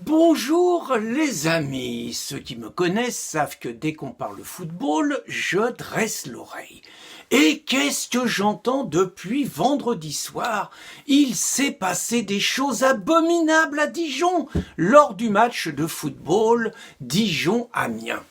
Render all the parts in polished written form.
Bonjour les amis, ceux qui me connaissent savent que dès qu'on parle football, je dresse l'oreille. Et qu'est-ce que j'entends depuis vendredi soir? Il s'est passé des choses abominables à Dijon lors du match de football Dijon-Amiens.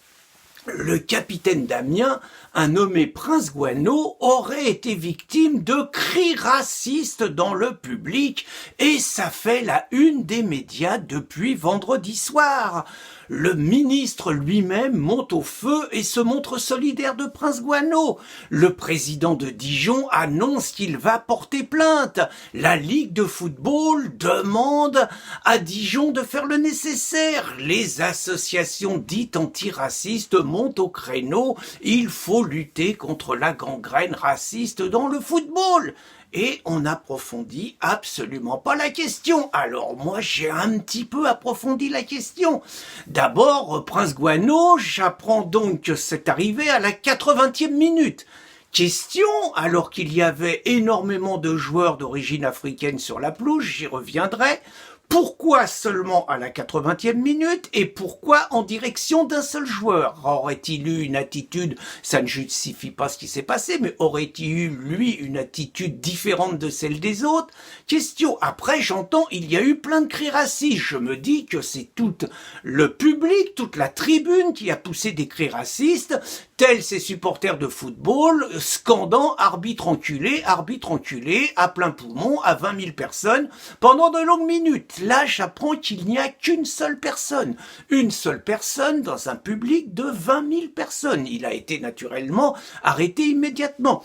Le capitaine d'Amiens, un nommé Prince Guano, aurait été victime de cris racistes dans le public et ça fait la une des médias depuis vendredi soir. Le ministre lui-même monte au feu et se montre solidaire de Prince Guano. Le président de Dijon annonce qu'il va porter plainte. La Ligue de football demande à Dijon de faire le nécessaire. Les associations dites antiracistes montent au créneau. Il faut lutter contre la gangrène raciste dans le football. Et on n'approfondit absolument pas la question. Alors moi, j'ai un petit peu approfondi la question. D'abord, Prince Guano, j'apprends donc que c'est arrivé à la 80e minute. Question, alors qu'il y avait énormément de joueurs d'origine africaine sur la pelouse, j'y reviendrai. Pourquoi seulement à la 80e minute et pourquoi en direction d'un seul joueur? Aurait-il eu une attitude, ça ne justifie pas ce qui s'est passé, mais aurait-il eu, lui, une attitude différente de celle des autres? Question. Après, j'entends, il y a eu plein de cris racistes. Je me dis que c'est tout le public, toute la tribune qui a poussé des cris racistes, tels ces supporters de football, scandant arbitre enculé, à plein poumon, à 20 000 personnes, pendant de longues minutes. Là, j'apprends qu'il n'y a qu'une seule personne. Une seule personne dans un public de 20 000 personnes. Il a été naturellement arrêté immédiatement.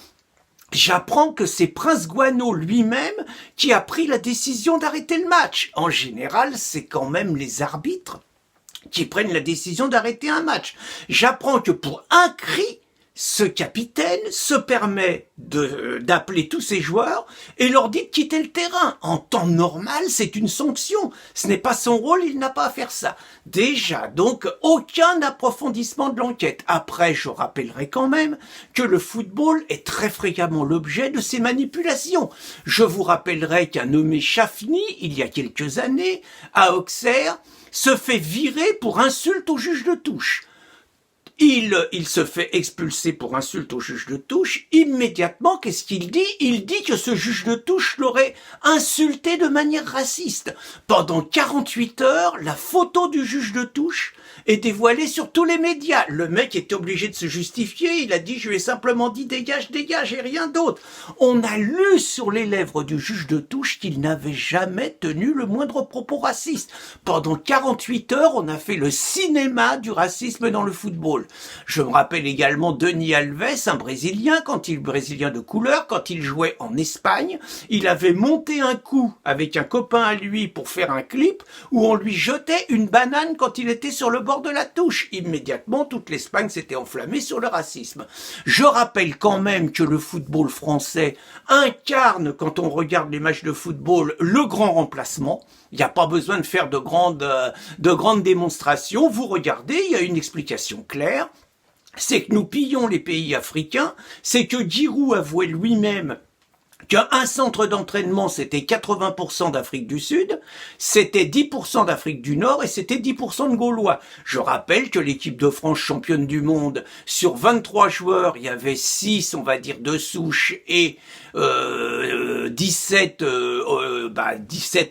J'apprends que c'est Prince Guano lui-même qui a pris la décision d'arrêter le match. En général, c'est quand même les arbitres qui prennent la décision d'arrêter un match. J'apprends que pour un cri, ce capitaine se permet d'appeler tous ses joueurs et leur dit de quitter le terrain. En temps normal, c'est une sanction. Ce n'est pas son rôle, il n'a pas à faire ça. Déjà, donc, aucun approfondissement de l'enquête. Après, je rappellerai quand même que le football est très fréquemment l'objet de ces manipulations. Je vous rappellerai qu'un nommé Chafny, il y a quelques années, à Auxerre, se fait virer pour insulte au juge de touche. Il se fait expulser pour insulte au juge de touche. Immédiatement, qu'est-ce qu'il dit? Il dit que ce juge de touche l'aurait insulté de manière raciste. Pendant 48 heures, la photo du juge de touche est dévoilée sur tous les médias. Le mec était obligé de se justifier. Il a dit, je lui ai simplement dit dégage, dégage et rien d'autre. On a lu sur les lèvres du juge de touche qu'il n'avait jamais tenu le moindre propos raciste. Pendant 48 heures, on a fait le cinéma du racisme dans le football. Je me rappelle également Denis Alves, un Brésilien de couleur, quand il jouait en Espagne, il avait monté un coup avec un copain à lui pour faire un clip où on lui jetait une banane quand il était sur le bord de la touche. Immédiatement, toute l'Espagne s'était enflammée sur le racisme. Je rappelle quand même que le football français incarne, quand on regarde les matchs de football, le grand remplacement. Il n'y a pas besoin de faire de grandes démonstrations. Vous regardez, il y a une explication claire. C'est que nous pillons les pays africains. C'est que Giroud avouait lui-même qu'un centre d'entraînement, c'était 80% d'Afrique du Sud, c'était 10% d'Afrique du Nord et c'était 10% de Gaulois. Je rappelle que l'équipe de France championne du monde, sur 23 joueurs, il y avait 6, on va dire, de souche et 17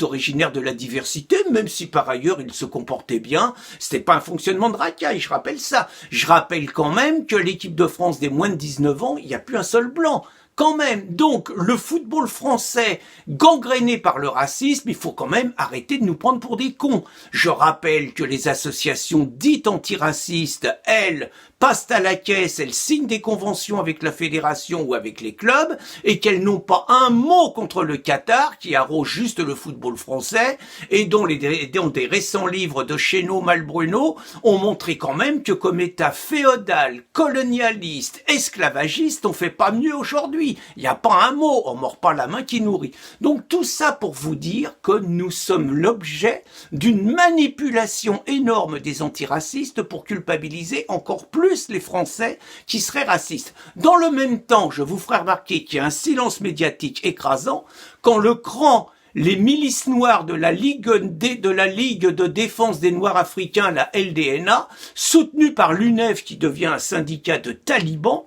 originaires de la diversité, même si par ailleurs ils se comportaient bien. C'était pas un fonctionnement de racaille, je rappelle ça. Je rappelle quand même que l'équipe de France des moins de 19 ans, il n'y a plus un seul blanc. Quand même, donc, le football français gangréné par le racisme, il faut quand même arrêter de nous prendre pour des cons. Je rappelle que les associations dites antiracistes, elles, passent à la caisse, elles signent des conventions avec la fédération ou avec les clubs, et qu'elles n'ont pas un mot contre le Qatar, qui arrose juste le football français, et dont des récents livres de Chénaud, Malbruno ont montré quand même que comme État féodal, colonialiste, esclavagiste, on fait pas mieux aujourd'hui. Il n'y a pas un mot, on mord pas la main qui nourrit. Donc tout ça pour vous dire que nous sommes l'objet d'une manipulation énorme des antiracistes pour culpabiliser encore plus les Français qui seraient racistes. Dans le même temps, je vous ferai remarquer qu'il y a un silence médiatique écrasant quand le cran les milices noires de la Ligue de défense des Noirs africains, la LDNA, soutenue par l'UNEF qui devient un syndicat de talibans,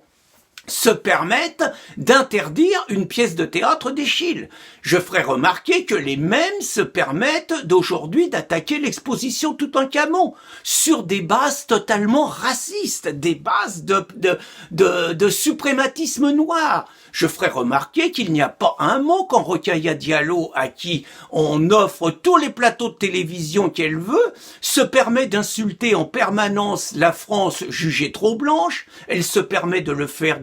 se permettent d'interdire une pièce de théâtre d'Eschyle. Je ferai remarquer que les mêmes se permettent d'aujourd'hui d'attaquer l'exposition Toutankhamon sur des bases totalement racistes, des bases de suprématisme noir. Je ferai remarquer qu'il n'y a pas un mot quand Rokhaya Diallo, à qui on offre tous les plateaux de télévision qu'elle veut, se permet d'insulter en permanence la France jugée trop blanche. Elle se permet de le faire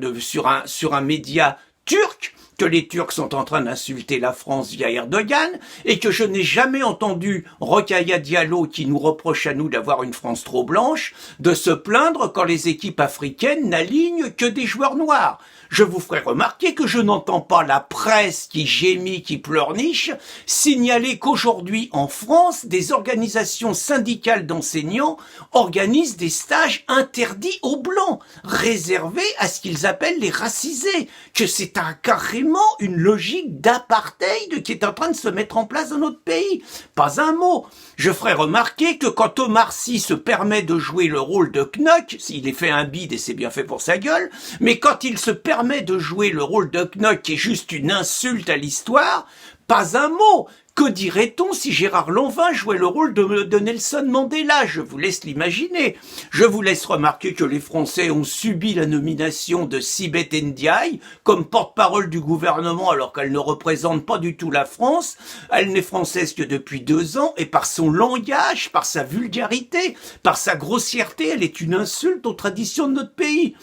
sur un média turc, que les Turcs sont en train d'insulter la France via Erdogan, et que je n'ai jamais entendu Rokhaya Diallo, qui nous reproche à nous d'avoir une France trop blanche, de se plaindre quand les équipes africaines n'alignent que des joueurs noirs. Je vous ferai remarquer que je n'entends pas la presse qui gémit, qui pleurniche, signaler qu'aujourd'hui en France, des organisations syndicales d'enseignants organisent des stages interdits aux blancs, réservés à ce qu'ils appellent les racisés, que c'est carrément une logique d'apartheid qui est en train de se mettre en place dans notre pays. Pas un mot. Je ferai remarquer que quand Omar Sy se permet de jouer le rôle de Knock, s'il est fait un bide et c'est bien fait pour sa gueule, mais quand il se permet de jouer le rôle de Knock qui est juste une insulte à l'histoire, pas un mot. Que dirait-on si Gérard Lanvin jouait le rôle de Nelson Mandela? Je vous laisse l'imaginer. Je vous laisse remarquer que les Français ont subi la nomination de Sibeth Ndiaye comme porte-parole du gouvernement alors qu'elle ne représente pas du tout la France. Elle n'est française que depuis 2 ans et par son langage, par sa vulgarité, par sa grossièreté, elle est une insulte aux traditions de notre pays.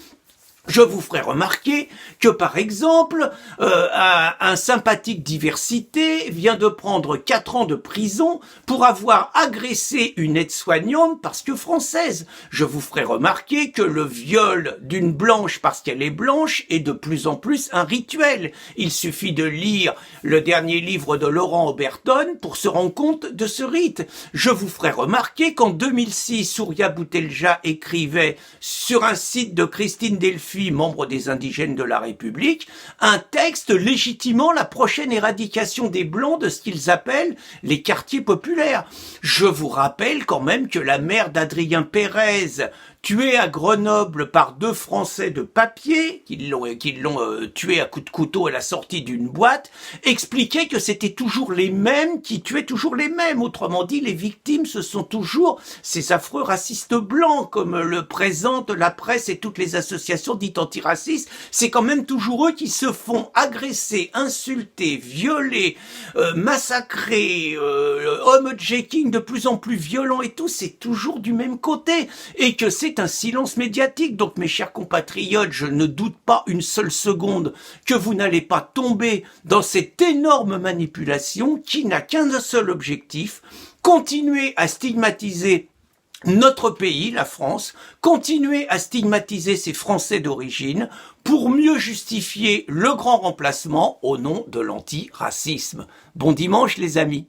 Je vous ferai remarquer que, par exemple, un sympathique diversité vient de prendre 4 ans de prison pour avoir agressé une aide-soignante parce que française. Je vous ferai remarquer que le viol d'une blanche parce qu'elle est blanche est de plus en plus un rituel. Il suffit de lire le dernier livre de Laurent Oberton pour se rendre compte de ce rite. Je vous ferai remarquer qu'en 2006, Souria Boutelja écrivait sur un site de Christine Delphi, membre des indigènes de la République, un texte légitimant la prochaine éradication des Blancs de ce qu'ils appellent les quartiers populaires. Je vous rappelle quand même que la mère d'Adrien Pérez, tué à Grenoble par 2 Français de papier, qui l'ont tué à coups de couteau à la sortie d'une boîte, expliquait que c'était toujours les mêmes qui tuaient toujours les mêmes. Autrement dit, les victimes, ce sont toujours ces affreux racistes blancs, comme le présentent la presse et toutes les associations dites antiracistes. C'est quand même toujours eux qui se font agresser, insulter, violer, massacrer, homejacking de plus en plus violent et tout. C'est toujours du même côté. Et que c'est un silence médiatique. Donc, mes chers compatriotes, je ne doute pas une seule seconde que vous n'allez pas tomber dans cette énorme manipulation qui n'a qu'un seul objectif: continuer à stigmatiser notre pays, la France, continuer à stigmatiser ces Français d'origine pour mieux justifier le grand remplacement au nom de l'antiracisme. Bon dimanche, les amis.